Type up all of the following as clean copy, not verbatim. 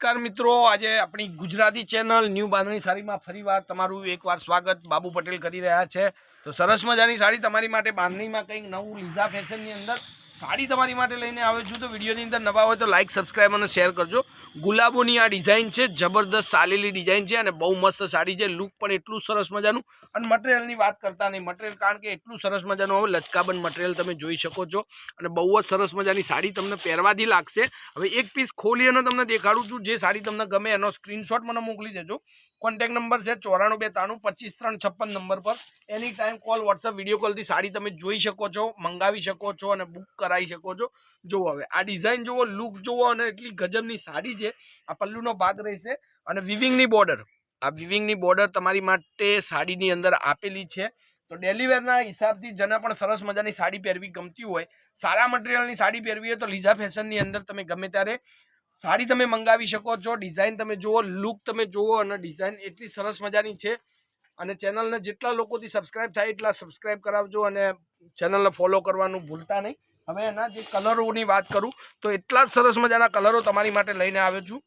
નમસ્કાર મિત્રો, આજે આપણી ગુજરાતી ચેનલ ન્યૂ બાંધણી સાડીમાં ફરીવાર તમારું એકવાર સ્વાગત બાબુ પટેલ કરી રહ્યા છે। તો સરસ મજાની સાડી તમારી માટે બાંધણીમાં કંઈક નવું લીઝા ફેશનની અંદર સાડી તમારી માટે લઈને આવ્યો છું। તો વિડીયોની અંદર નવા હોય તો લાઇક સબસ્ક્રાઈબ અને શેર કરજો। ગુલાબોની આ ડિઝાઇન છે, જબરદસ્ત ચાલેલી ડિઝાઇન છે અને બહુ મસ્ત સાડી છે। લુક પણ એટલું સરસ મજાનું અને મટીરિયલની વાત કરતા નહીં, મટીરિયલ કારણ કે એટલું સરસ મજાનું હવે લચકાબંધ મટીરિયલ તમે જોઈ શકો છો અને બહુ જ સરસ મજાની સાડી તમને પહેરવાથી લાગશે। હવે એક પીસ ખોલી અને તમને દેખાડું છું। જે સાડી તમને ગમે એનો સ્ક્રીનશોટ મને મોકલી દેજો। કોન્ટેક્ટ નંબર છે 94 92 25 356 નંબર પર any time call WhatsApp video કોલથી સાડી તમે જોઈ શકો છો, મંગાવી શકો છો અને બુક કરાવી શકો છો। જુઓ હવે આ ડિઝાઇન જુઓ, લુક જુઓ અને એટલી ગજબની સાડી છે। આ પલ્લુનો ભાગ રહેશે અને વિવિંગની બોર્ડર, આ વિવિંગની બોર્ડર તમારી માટે સાડીની અંદર આપેલી છે। તો ડેલી વેરના હિસાબથી જેને પણ સરસ મજાની સાડી પહેરવી ગમતી હોય, સારા મટીરિયલની સાડી પહેરવી હોય તો લીઝા ફેશનની અંદર તમે ગમે ત્યારે સાડી તમે મંગાવી શકો છો। ડિઝાઇન તમે જુઓ, લુક તમે જુઓ અને ડિઝાઇન એટલી સરસ મજાની છે અને ચેનલને જેટલા લોકોથી સબસ્ક્રાઈબ થાય એટલા સબસ્ક્રાઈબ કરાવજો અને ચેનલને ફોલો કરવાનું ભૂલતા નહીં। હવે એના જે કલરોની વાત કરું તો એટલા જ સરસ મજાના કલરો તમારી માટે લઈને આવ્યો છું।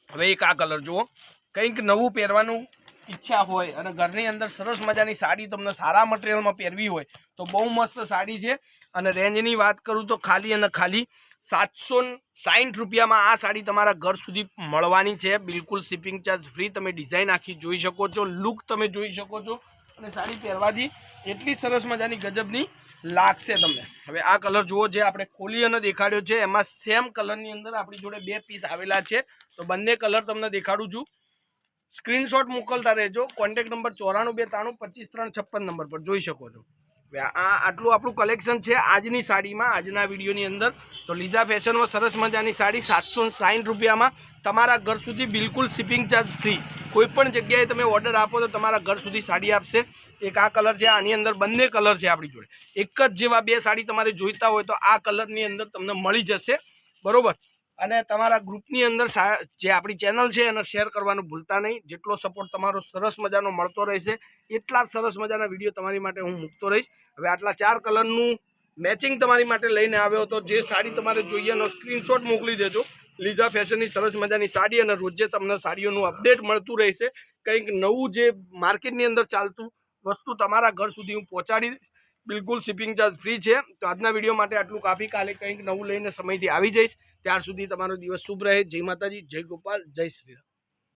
હવે એક આ કલર જુઓ, કંઈક નવું પહેરવાનું ઈચ્છા હોય અને ઘરની અંદર સરસ મજાની સાડી તમને સારા મટીરિયલમાં પહેરવી હોય તો બહુ મસ્ત સાડી છે। અને રેન્જની વાત કરું તો ખાલી અને ખાલી 760 રૂપિયામાં આ સાડી તમારા ઘર સુધી મળવાની છે। બિલકુલ શિપિંગ ચાર્જ ફ્રી। તમે ડિઝાઇન આખી જોઈ શકો છો, લુક તમે જોઈ શકો છો અને સાડી પહેરવાથી એટલી સરસ મજાની ગજબની લાગશે તમને। હવે આ કલર જુઓ, જે આપણે ખોલી અને દેખાડ્યો છે એમાં સેમ કલરની અંદર આપણી જોડે બે પીસ આવેલા છે। તો બંને કલર તમને દેખાડું છું, સ્ક્રીનશોટ મોકલતા રહેજો। કોન્ટેક્ટ નંબર 94 92 25 356 નંબર પર જોઈ શકો છો। આટલું આપણું કલેક્શન છે આજની સાડીમાં, આજના વિડીયોની અંદર। તો લીઝા ફેશનમાં સરસ મજાની સાડી 760 રૂપિયામાં તમારા ઘર સુધી બિલકુલ શિપિંગ ચાર્જ ફ્રી। કોઈ પણ જગ્યાએ તમે ઓર્ડર આપો તો તમારા ઘર સુધી સાડી આપશે। એક આ કલર છે, આની અંદર બંને કલર છે આપણી જોડે। એક જ જેવા બે સાડી તમારે જોઈતા હોય તો આ કલરની અંદર તમને મળી જશે, બરોબર। અને તમારા ગ્રુપની અંદર જે આપણી ચેનલ છે એને શેર કરવાનું ભૂલતા નહીં। જેટલો સપોર્ટ તમારો સરસ મજાનો મળતો રહેશે એટલા જ સરસ મજાના વિડીયો તમારી માટે હું મૂકતો રહીશ। હવે આટલા 4 કલરનું મેચિંગ તમારી માટે લઈને આવ્યો હતો। જે સાડી તમારે જોઈએ એનો સ્ક્રીનશોટ મોકલી દેજો। લીઝા ફેશનની સરસ મજાની સાડી અને રોજે તમને સાડીઓનું અપડેટ મળતું રહેશે। કંઈક નવું જે માર્કેટની અંદર ચાલતું વસ્તુ તમારા ઘર સુધી હું પહોંચાડી દઈશ। બિલકુલ શિપિંગ ચાર્જ ફ્રી છે। તો આજના વિડીયો માટે આટલું કાફી। કાલે કંઈક નવું લઈને સમયથી આવી જઈશ। ત્યાર સુધી તમારો દિવસ શુભ રહે। જય માતાજી, જય ગોપાલ, જય શ્રી રામ।